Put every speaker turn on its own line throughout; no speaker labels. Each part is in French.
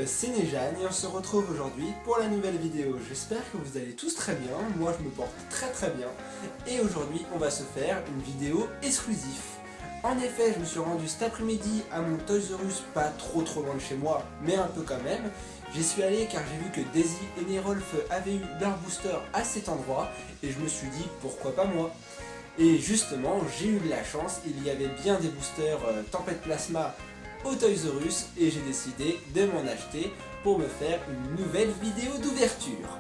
c'est Nejan et on se retrouve aujourd'hui pour la nouvelle vidéo. J'espère que vous allez tous très bien, moi je me porte très bien. Et aujourd'hui on va se faire une vidéo exclusive. En effet, je me suis rendu cet après-midi à mon Toys R Us, pas trop loin de chez moi, mais un peu quand même. J'y suis allé car j'ai vu que Daisy et Nerolf avaient eu leur booster à cet endroit et je me suis dit pourquoi pas moi. Et justement, j'ai eu de la chance, il y avait bien des boosters Tempête Plasma au Toys R Us et j'ai décidé de m'en acheter pour me faire une nouvelle vidéo d'ouverture.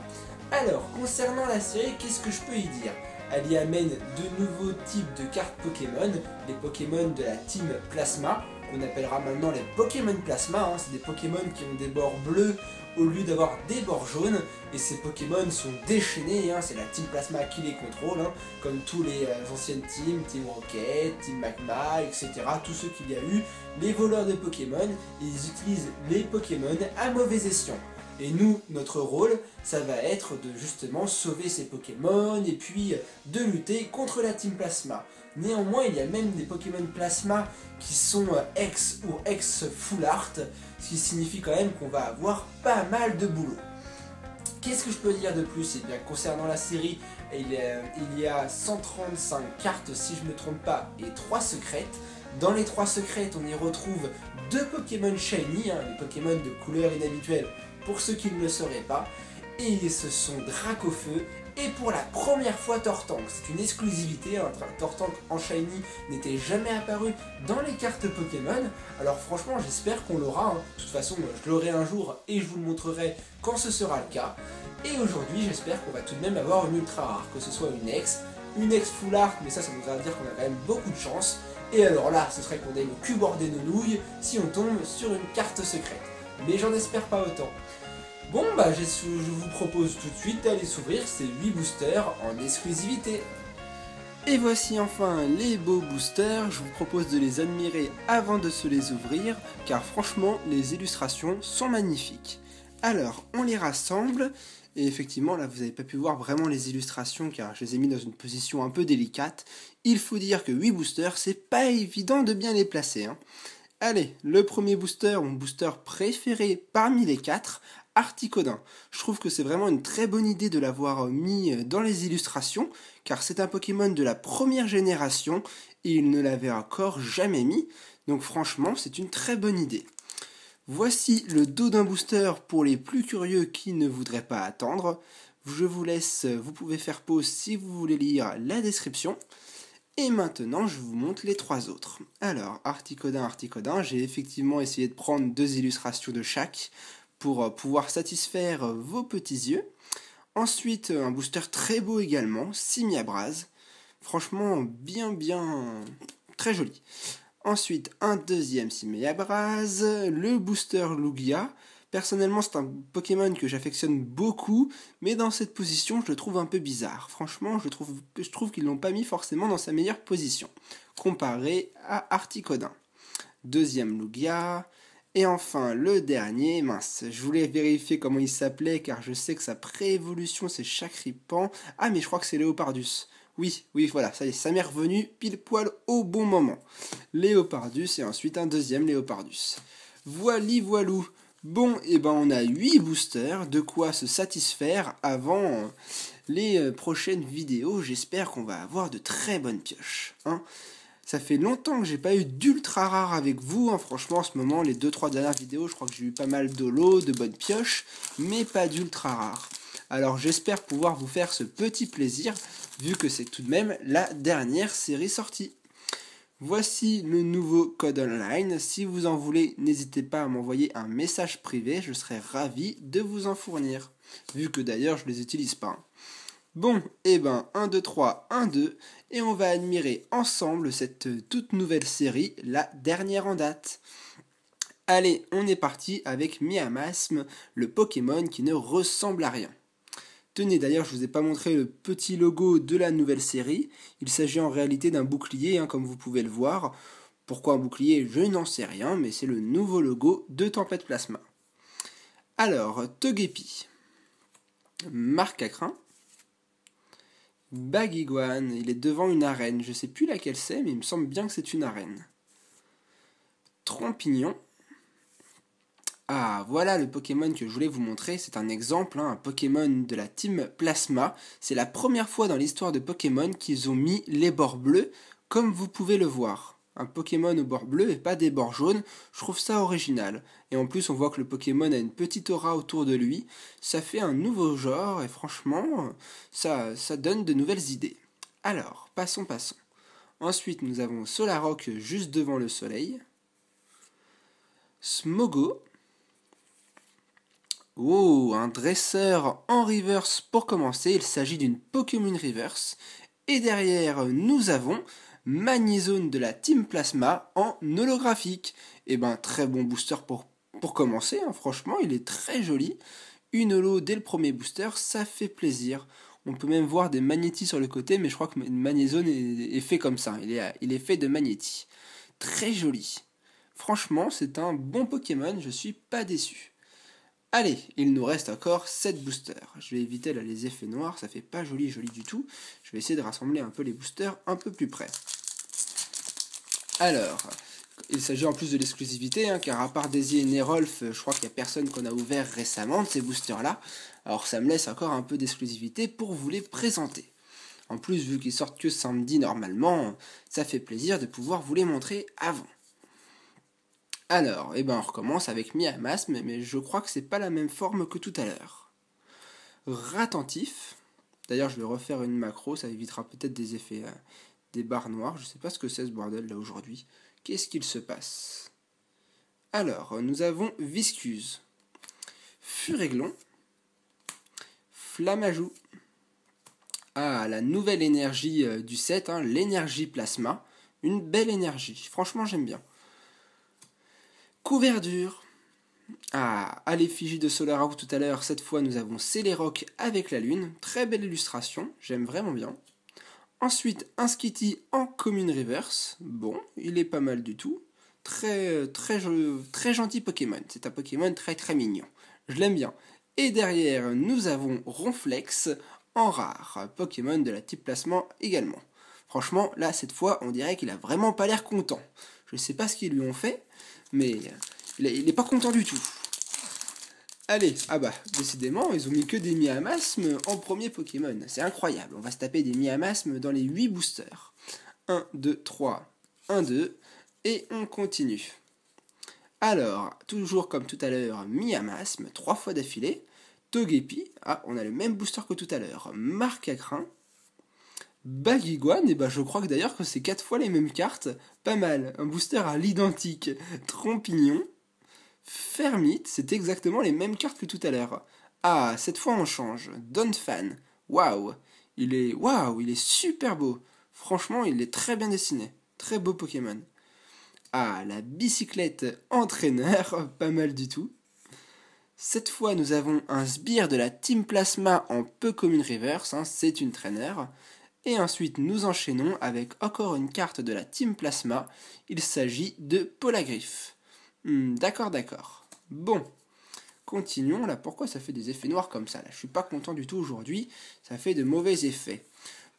Alors, concernant la série, qu'est-ce que je peux y dire? Elle y amène de nouveaux types de cartes Pokémon, les Pokémon de la Team Plasma, qu'on appellera maintenant les Pokémon Plasma, c'est des Pokémon qui ont des bords bleus au lieu d'avoir des bords jaunes, et ces Pokémon sont déchaînés, c'est la Team Plasma qui les contrôle, comme tous les anciennes teams, Team Rocket, Team Magma, etc., tous ceux qu'il y a eu, les voleurs de Pokémon, ils utilisent les Pokémon à mauvais escient. Et nous, notre rôle, ça va être de justement sauver ces Pokémon et puis de lutter contre la Team Plasma. Néanmoins, il y a même des Pokémon Plasma qui sont ex ou ex Full Art, ce qui signifie quand même qu'on va avoir pas mal de boulot. Qu'est-ce que je peux dire de plus? Eh bien, concernant la série, il y a 135 cartes si je ne me trompe pas et 3 secrètes. Dans les 3 secrètes, on y retrouve 2 Pokémon Shiny, les Pokémon de couleur inhabituelle pour ceux qui ne le sauraient pas, et ce sont Dracofeu et pour la première fois Tortank. C'est une exclusivité, Tortank en Shiny n'était jamais apparu dans les cartes Pokémon, alors franchement j'espère qu'on l'aura, de toute façon je l'aurai un jour et je vous le montrerai quand ce sera le cas, et aujourd'hui j'espère qu'on va tout de même avoir une ultra rare, que ce soit une ex full art, mais ça voudra dire qu'on a quand même beaucoup de chance, et alors là ce serait qu'on ait le cul bordé de nouilles si on tombe sur une carte secrète, mais j'en espère pas autant. Bon je vous propose tout de suite d'aller s'ouvrir ces 8 boosters en exclusivité. Et voici enfin les beaux boosters, je vous propose de les admirer avant de se les ouvrir, car franchement les illustrations sont magnifiques. Alors on les rassemble, et effectivement là vous n'avez pas pu voir vraiment les illustrations car je les ai mis dans une position un peu délicate. Il faut dire que 8 boosters, c'est pas évident de bien les placer. Allez, le premier booster, mon booster préféré parmi les 4, Articodin. Je trouve que c'est vraiment une très bonne idée de l'avoir mis dans les illustrations, car c'est un Pokémon de la première génération et il ne l'avait encore jamais mis, donc franchement c'est une très bonne idée. Voici le dos d'un booster pour les plus curieux qui ne voudraient pas attendre. Je vous laisse, vous pouvez faire pause si vous voulez lire la description. Et maintenant, je vous montre les 3 autres. Alors, Articodin, j'ai effectivement essayé de prendre 2 illustrations de chaque pour pouvoir satisfaire vos petits yeux. Ensuite, un booster très beau également, Simiabraz. Franchement, bien, très joli. Ensuite, un deuxième Simiabraz, le booster Lugia. Personnellement, c'est un Pokémon que j'affectionne beaucoup, mais dans cette position, je le trouve un peu bizarre. Franchement, je trouve qu'ils l'ont pas mis forcément dans sa meilleure position, comparé à Articodin. Deuxième Lugia. Et enfin, le dernier, mince, je voulais vérifier comment il s'appelait, car je sais que sa pré-évolution, c'est Chakripan. Ah, mais je crois que c'est Léopardus. Oui, voilà, ça y est, ça m'est revenu pile poil au bon moment. Léopardus, et ensuite un deuxième Léopardus. Voilou. Bon, et on a 8 boosters, de quoi se satisfaire avant les prochaines vidéos. J'espère qu'on va avoir de très bonnes pioches. Ça fait longtemps que j'ai pas eu d'ultra rare avec vous. Franchement, en ce moment, les 2-3 dernières vidéos, je crois que j'ai eu pas mal d'holo, de bonnes pioches, mais pas d'ultra rare. Alors j'espère pouvoir vous faire ce petit plaisir, vu que c'est tout de même la dernière série sortie. Voici le nouveau code online. Si vous en voulez, n'hésitez pas à m'envoyer un message privé, je serai ravi de vous en fournir. Vu que d'ailleurs, je ne les utilise pas. Bon, 1, 2, 3, 1, 2, et on va admirer ensemble cette toute nouvelle série, la dernière en date. Allez, on est parti avec Miamasm, le Pokémon qui ne ressemble à rien. Tenez, d'ailleurs, je ne vous ai pas montré le petit logo de la nouvelle série. Il s'agit en réalité d'un bouclier, comme vous pouvez le voir. Pourquoi un bouclier? Je n'en sais rien, mais c'est le nouveau logo de Tempête Plasma. Alors, Togepi, Marcacrin, Baguiguane, il est devant une arène. Je ne sais plus laquelle c'est, mais il me semble bien que c'est une arène. Trompignon, Ah, voilà le Pokémon que je voulais vous montrer, c'est un exemple, un Pokémon de la team Plasma. C'est la première fois dans l'histoire de Pokémon qu'ils ont mis les bords bleus, comme vous pouvez le voir. Un Pokémon au bord bleu et pas des bords jaunes, je trouve ça original. Et en plus on voit que le Pokémon a une petite aura autour de lui, ça fait un nouveau genre et franchement, ça donne de nouvelles idées. Alors, passons. Ensuite nous avons Solrock juste devant le soleil. Smogo. Oh, un dresseur en reverse pour commencer, il s'agit d'une Pokémon reverse. Et derrière, nous avons Magnezone de la Team Plasma en holographique. Et ben, très bon booster pour commencer, franchement, il est très joli. Une holo dès le premier booster, ça fait plaisir. On peut même voir des magnétis sur le côté, mais je crois que Magnezone est fait comme ça, il est fait de magnétis. Très joli. Franchement, c'est un bon Pokémon, je suis pas déçu. Allez, il nous reste encore 7 boosters. Je vais éviter là, les effets noirs, ça fait pas joli du tout. Je vais essayer de rassembler un peu les boosters un peu plus près. Alors, il s'agit en plus de l'exclusivité, car à part Daisy et Nerolf, je crois qu'il n'y a personne qu'on a ouvert récemment de ces boosters-là. Alors ça me laisse encore un peu d'exclusivité pour vous les présenter. En plus, vu qu'ils sortent que samedi normalement, ça fait plaisir de pouvoir vous les montrer avant. Alors, on recommence avec Miamasme, mais je crois que c'est pas la même forme que tout à l'heure. Ratentif. D'ailleurs, je vais refaire une macro, ça évitera peut-être des effets, des barres noires. Je sais pas ce que c'est ce bordel là aujourd'hui. Qu'est-ce qu'il se passe? Alors, nous avons Viscuse, Furéglon, Flamajou. Ah, la nouvelle énergie du set, l'énergie plasma. Une belle énergie, franchement j'aime bien. Couverture. Ah, à l'effigie de Solrock tout à l'heure, cette fois nous avons Celerock avec la lune. Très belle illustration, j'aime vraiment bien. Ensuite, un Skitty en commune reverse. Bon, il est pas mal du tout. Très gentil Pokémon. C'est un Pokémon très mignon. Je l'aime bien. Et derrière, nous avons Ronflex en rare. Pokémon de la type placement également. Franchement, là, cette fois, on dirait qu'il a vraiment pas l'air content. Je sais pas ce qu'ils lui ont fait, mais il est pas content du tout. Allez, décidément, ils ont mis que des Miamasmes en premier Pokémon. C'est incroyable, on va se taper des Miamasmes dans les 8 boosters. 1, 2, 3, 1, 2, et on continue. Alors, toujours comme tout à l'heure, Miamasme, 3 fois d'affilée. Togepi, on a le même booster que tout à l'heure. Marcacrin. Baguiguane, je crois que d'ailleurs que c'est 4 fois les mêmes cartes. Pas mal, un booster à l'identique. Trompignon. Fermite, c'est exactement les mêmes cartes que tout à l'heure. Ah, cette fois on change. Donphan. Waouh, il est super beau. Franchement, il est très bien dessiné. Très beau Pokémon. Ah, la bicyclette entraîneur, pas mal du tout. Cette fois, nous avons un sbire de la Team Plasma en peu commune reverse, c'est une traîneur. Et ensuite, nous enchaînons avec encore une carte de la Team Plasma. Il s'agit de Polagriff. D'accord. Bon, continuons là. Pourquoi ça fait des effets noirs comme ça là? Je suis pas content du tout aujourd'hui. Ça fait de mauvais effets.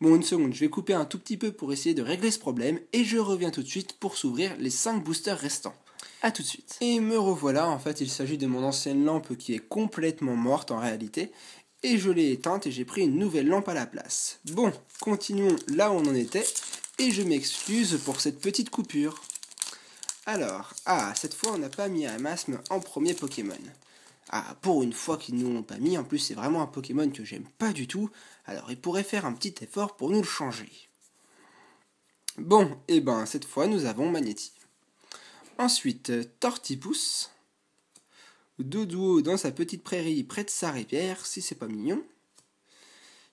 Bon, une seconde, je vais couper un tout petit peu pour essayer de régler ce problème. Et je reviens tout de suite pour s'ouvrir les 5 boosters restants. A tout de suite. Et me revoilà. En fait, il s'agit de mon ancienne lampe qui est complètement morte en réalité. Et je l'ai éteinte et j'ai pris une nouvelle lampe à la place. Bon, continuons là où on en était. Et je m'excuse pour cette petite coupure. Alors, cette fois on n'a pas mis un Miamasme en premier Pokémon. Pour une fois qu'ils ne nous l'ont pas mis, en plus c'est vraiment un Pokémon que j'aime pas du tout, alors il pourrait faire un petit effort pour nous le changer. Bon, cette fois nous avons Magnéti. Ensuite, Tortipousse. Doduo dans sa petite prairie près de sa rivière, si c'est pas mignon.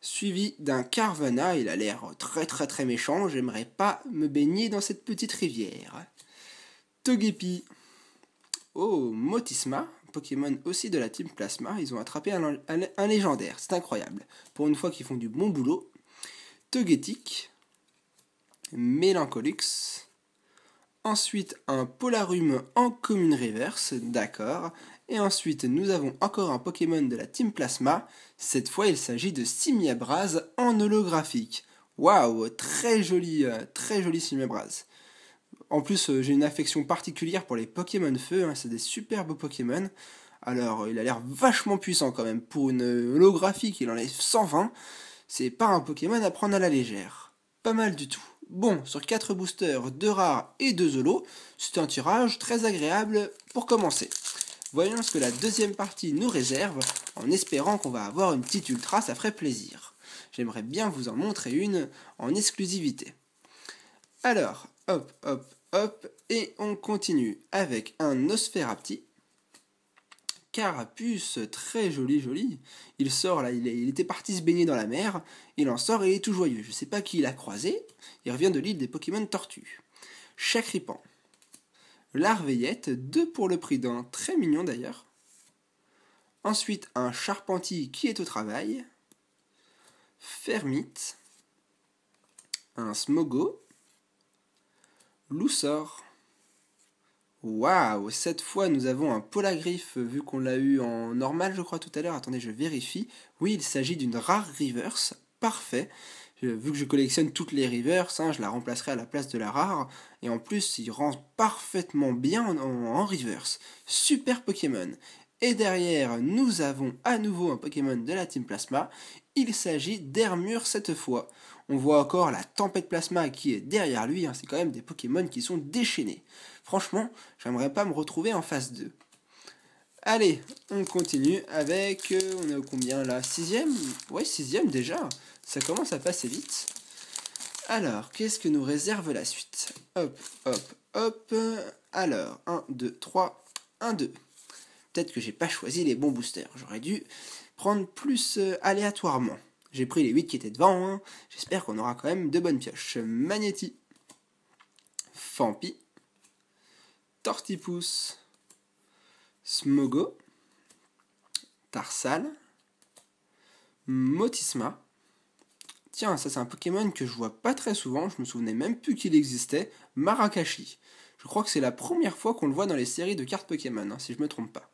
Suivi d'un Carvanha, il a l'air très méchant, j'aimerais pas me baigner dans cette petite rivière. Togepi. Oh, Motisma, Pokémon aussi de la Team Plasma, ils ont attrapé un légendaire, c'est incroyable. Pour une fois qu'ils font du bon boulot. Togetic. Mélancolux. Ensuite, un Polarum en commune reverse, d'accord. Et ensuite, nous avons encore un Pokémon de la Team Plasma. Cette fois, il s'agit de Simiabraz en holographique. Waouh, très joli Simiabraz. En plus, j'ai une affection particulière pour les Pokémon Feu, hein, c'est des super beaux Pokémon. Alors, il a l'air vachement puissant quand même. Pour une holographie qu'il enlève 120, c'est pas un Pokémon à prendre à la légère. Pas mal du tout. Bon, sur 4 boosters, 2 rares et 2 holos, c'est un tirage très agréable pour commencer. Voyons ce que la deuxième partie nous réserve, en espérant qu'on va avoir une petite ultra, ça ferait plaisir. J'aimerais bien vous en montrer une en exclusivité. Alors, hop, hop, hop, et on continue avec un Nosferapti. Carapuce, très joli, joli. Il sort là, il était parti se baigner dans la mer, il en sort et il est tout joyeux. Je sais pas qui il a croisé, il revient de l'île des Pokémon Tortues. Chakripan. Larveillette, 2 pour le prix d'un, très mignon d'ailleurs. Ensuite, un Charpentier qui est au travail. Fermite. Un Smogo. Loussor. Waouh, cette fois nous avons un Polagriff vu qu'on l'a eu en normal je crois tout à l'heure. Attendez, je vérifie. Oui, il s'agit d'une rare reverse. Parfait. Vu que je collectionne toutes les reverse, je la remplacerai à la place de la rare. Et en plus, il rentre parfaitement bien en reverse. Super Pokémon. Et derrière, nous avons à nouveau un Pokémon de la Team Plasma. Il s'agit d'Hermure cette fois. On voit encore la Tempête Plasma qui est derrière lui. C'est quand même des Pokémon qui sont déchaînés. Franchement, j'aimerais pas me retrouver en phase 2. Allez, on continue avec... on est au combien là? 6ème? Ouais, 6ème déjà. Ça commence à passer vite. Alors, qu'est-ce que nous réserve la suite? Hop, hop, hop. Alors, 1, 2, 3, 1, 2. Peut-être que j'ai pas choisi les bons boosters. J'aurais dû prendre plus aléatoirement. J'ai pris les 8 qui étaient devant. J'espère qu'on aura quand même de bonnes pioches. Magnéti. Fampi. Tortipousse. Smogo. Tarsal. Motisma. Tiens, ça c'est un Pokémon que je vois pas très souvent. Je me souvenais même plus qu'il existait. Marakashi. Je crois que c'est la première fois qu'on le voit dans les séries de cartes Pokémon, si je me trompe pas.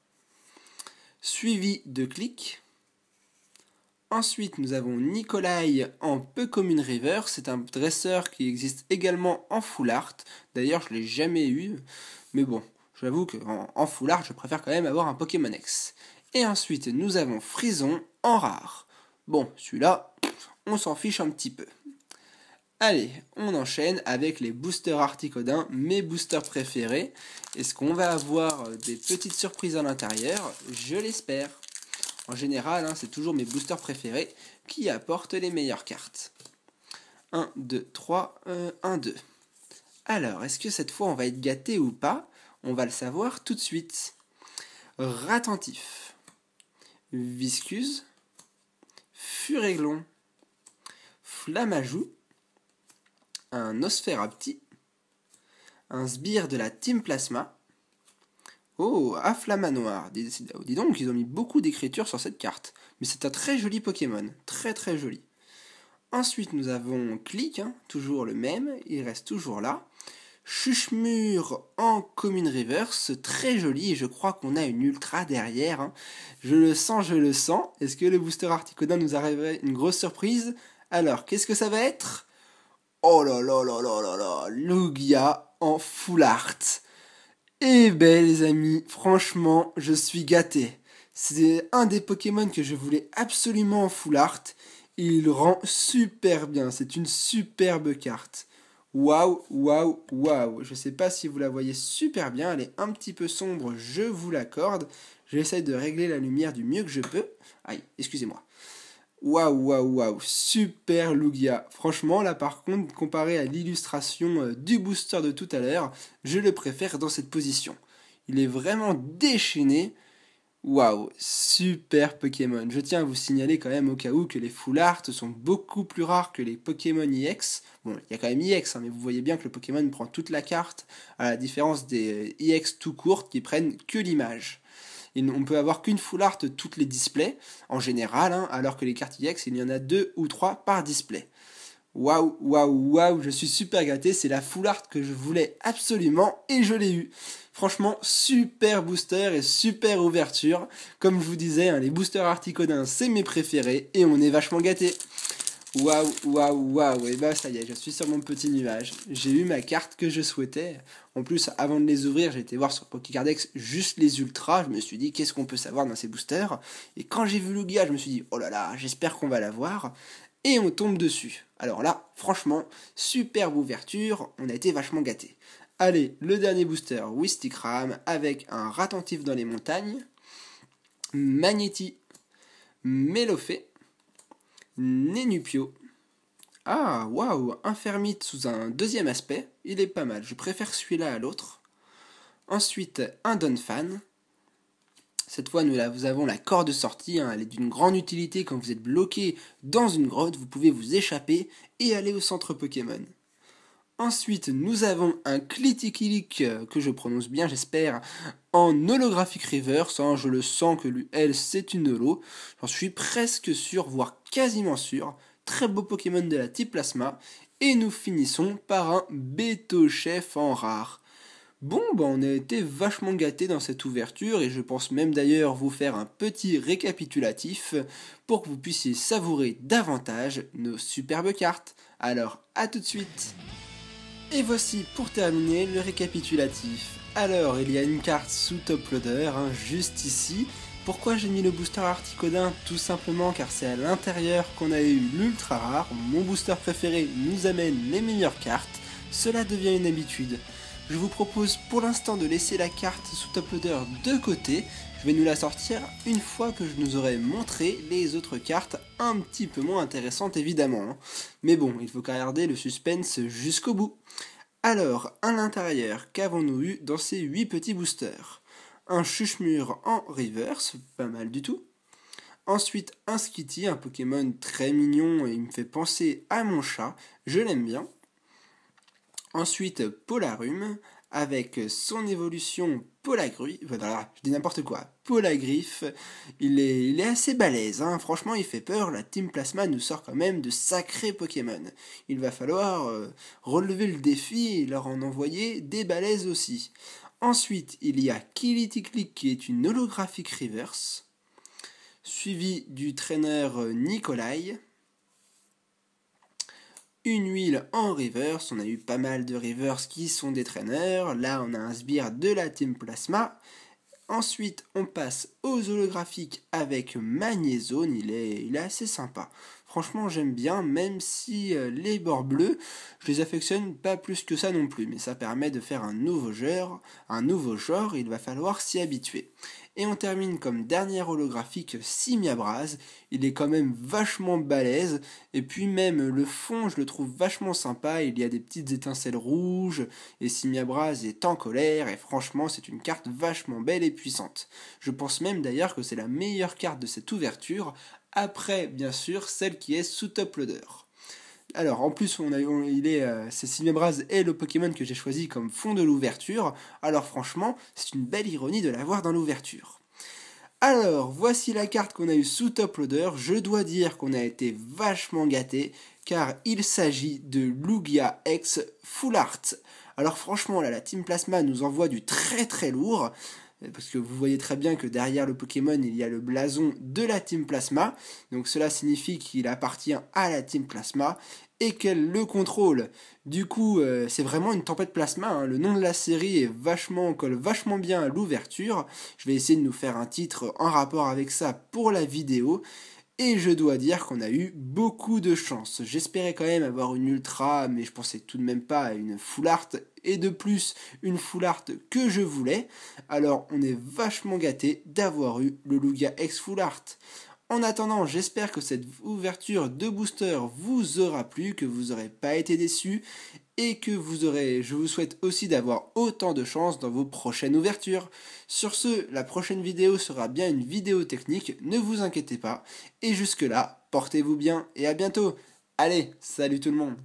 Suivi de Click. Ensuite, nous avons Nikolai en peu commune river. C'est un dresseur qui existe également en full art. D'ailleurs, je ne l'ai jamais eu. Mais bon, j'avoue qu'en full art, je préfère quand même avoir un Pokémon X. Et ensuite, nous avons Frison en rare. Bon, celui-là, on s'en fiche un petit peu. Allez, on enchaîne avec les boosters Articodin, mes boosters préférés. Est-ce qu'on va avoir des petites surprises à l'intérieur? Je l'espère. En général, c'est toujours mes boosters préférés qui apportent les meilleures cartes. 1, 2, 3, 1, 2. Alors, est-ce que cette fois on va être gâté ou pas? On va le savoir tout de suite. Ratentif. Viscuse. Furéglon. Flammajou. Un Nosferapti. Un sbire de la Team Plasma. Oh, Afflamanoir. Dis donc, ils ont mis beaucoup d'écriture sur cette carte. Mais c'est un très joli Pokémon. Très très joli. Ensuite, nous avons Click, toujours le même. Il reste toujours là. Chuchemure en commune reverse. Très joli. Et je crois qu'on a une ultra derrière. Je le sens, je le sens. Est-ce que le booster Articodin nous arriverait une grosse surprise? Alors, qu'est-ce que ça va être? Oh là là là là là là, Lugia en full art. Eh ben les amis, franchement, je suis gâté. C'est un des Pokémon que je voulais absolument en full art. Il rend super bien, c'est une superbe carte. Waouh, waouh, waouh. Je sais pas si vous la voyez super bien, elle est un petit peu sombre, je vous l'accorde. J'essaie de régler la lumière du mieux que je peux. Aïe, excusez-moi. Waouh, waouh, waouh, super Lugia. Franchement, là par contre, comparé à l'illustration du booster de tout à l'heure, je le préfère dans cette position. Il est vraiment déchaîné. Waouh, super Pokémon. Je tiens à vous signaler quand même au cas où que les full art sont beaucoup plus rares que les Pokémon EX. Bon, il y a quand même EX, mais vous voyez bien que le Pokémon prend toute la carte, à la différence des EX tout courtes qui prennent que l'image. On peut avoir qu'une full art toutes les displays, en général, alors que les cartes EX, il y en a 2 ou 3 par display. Waouh, waouh, waouh, je suis super gâté, c'est la full art que je voulais absolument et je l'ai eu. Franchement, super booster et super ouverture. Comme je vous disais, les boosters Articodin, c'est mes préférés et on est vachement gâtés. Waouh, waouh, waouh, et bah ça y est, je suis sur mon petit nuage. J'ai eu ma carte que je souhaitais. En plus, avant de les ouvrir, j'ai été voir sur Pokécardex juste les ultras. Je me suis dit, qu'est-ce qu'on peut savoir dans ces boosters? Et quand j'ai vu Lugia, je me suis dit, oh là là, j'espère qu'on va l'avoir. Et on tombe dessus. Alors là, franchement, superbe ouverture, on a été vachement gâtés. Allez, le dernier booster, Wistikram, avec un Ratentif dans les montagnes, Magnéti, Mélofée, Nénupio. Ah, waouh, un Fermite sous un deuxième aspect, il est pas mal, je préfère celui-là à l'autre. Ensuite, un Donphan. Cette fois, nous avons la corde de sortie, hein, elle est d'une grande utilité quand vous êtes bloqué dans une grotte, vous pouvez vous échapper et aller au centre Pokémon. Ensuite, nous avons un Clitikilik, que je prononce bien, j'espère, en holographic reverse. Hein, je le sens que elle, c'est une holo. J'en suis presque sûr, voire quasiment sûr. Très beau Pokémon de la type Plasma. Et nous finissons par un Betochef en rare. Bon, on a été vachement gâtés dans cette ouverture et je pense même d'ailleurs vous faire un petit récapitulatif pour que vous puissiez savourer davantage nos superbes cartes. Alors, à tout de suite! Et voici pour terminer le récapitulatif. Alors, il y a une carte sous top loader, hein, juste ici. Pourquoi j'ai mis le booster Articodin? Tout simplement car c'est à l'intérieur qu'on a eu l'ultra rare. Mon booster préféré nous amène les meilleures cartes. Cela devient une habitude. Je vous propose pour l'instant de laisser la carte sous top loader de côté. Je vais nous la sortir une fois que je nous aurai montré les autres cartes un petit peu moins intéressantes évidemment. Mais bon, il faut garder le suspense jusqu'au bout. Alors, à l'intérieur, qu'avons-nous eu dans ces 8 petits boosters? Un Chuchmur en reverse, pas mal du tout. Ensuite, un Skitty, un Pokémon très mignon et il me fait penser à mon chat, je l'aime bien. Ensuite, Polarum, avec son évolution Polagru, voilà, je dis n'importe quoi, Polagriffe, il est assez balèze, hein. Franchement il fait peur, la Team Plasma nous sort quand même de sacrés Pokémon. Il va falloir relever le défi et leur en envoyer des balèzes aussi. Ensuite, il y a Kilitiklik qui est une holographique reverse, suivi du trainer Nikolai. Une huile en reverse, on a eu pas mal de reverse qui sont des traîneurs. Là, on a un sbire de la Team Plasma. Ensuite, on passe aux holographiques avec Magnézone, il est assez sympa. Franchement, j'aime bien, même si les bords bleus, je les affectionne pas plus que ça non plus. Mais ça permet de faire un nouveau genre, il va falloir s'y habituer. Et on termine comme dernière holographique Simiabraz. Il est quand même vachement balèze. Et puis même le fond, je le trouve vachement sympa. Il y a des petites étincelles rouges. Et Simiabraz est en colère. Et franchement, c'est une carte vachement belle et puissante. Je pense même d'ailleurs que c'est la meilleure carte de cette ouverture. Après, bien sûr, celle qui est sous top loader. Alors, en plus, c'est Simiabraz est le Pokémon que j'ai choisi comme fond de l'ouverture. Alors, franchement, c'est une belle ironie de l'avoir dans l'ouverture. Alors, voici la carte qu'on a eue sous top loader. Je dois dire qu'on a été vachement gâtés, car il s'agit de Lugia X Full Art. Alors, franchement, là, la Team Plasma nous envoie du très très lourd. Parce que vous voyez très bien que derrière le Pokémon, il y a le blason de la Team Plasma. Donc cela signifie qu'il appartient à la Team Plasma et qu'elle le contrôle. Du coup, c'est vraiment une tempête plasma. Hein. Le nom de la série colle vachement bien à l'ouverture. Je vais essayer de nous faire un titre en rapport avec ça pour la vidéo. Et je dois dire qu'on a eu beaucoup de chance. J'espérais quand même avoir une ultra, mais je pensais tout de même pas à une full art. Et de plus, une full art que je voulais. Alors, on est vachement gâté d'avoir eu le Lugia X Full Art. En attendant, j'espère que cette ouverture de booster vous aura plu, que vous n'aurez pas été déçus. Et que je vous souhaite aussi d'avoir autant de chance dans vos prochaines ouvertures. Sur ce, la prochaine vidéo sera bien une vidéo technique, ne vous inquiétez pas. Et jusque là, portez-vous bien et à bientôt. Allez, salut tout le monde.